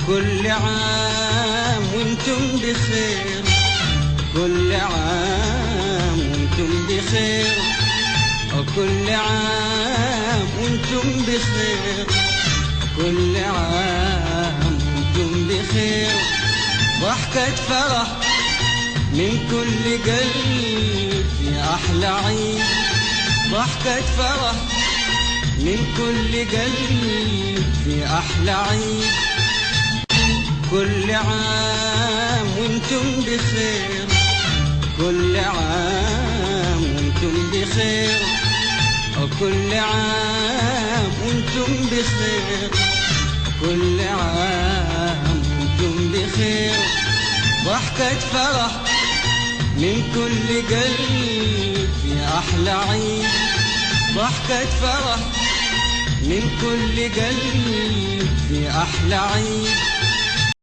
كل عام وانتم بخير، كل عام وانتم بخير، كل عام وانتم بخير، كل عام وانتم بخير. ضحكة فرح من كل قلب يا أحلى عيد، ضحكة فرح من كل قلب في أحلى عيد. كل عام وانتم بخير، كل عام وانتم بخير، كل عام وانتم بخير، كل عام وانتم بخير. ضحكة فرح من كل قلب يا أحلى عيد، ضحكة فرح من كل قلب في أحلى عيد.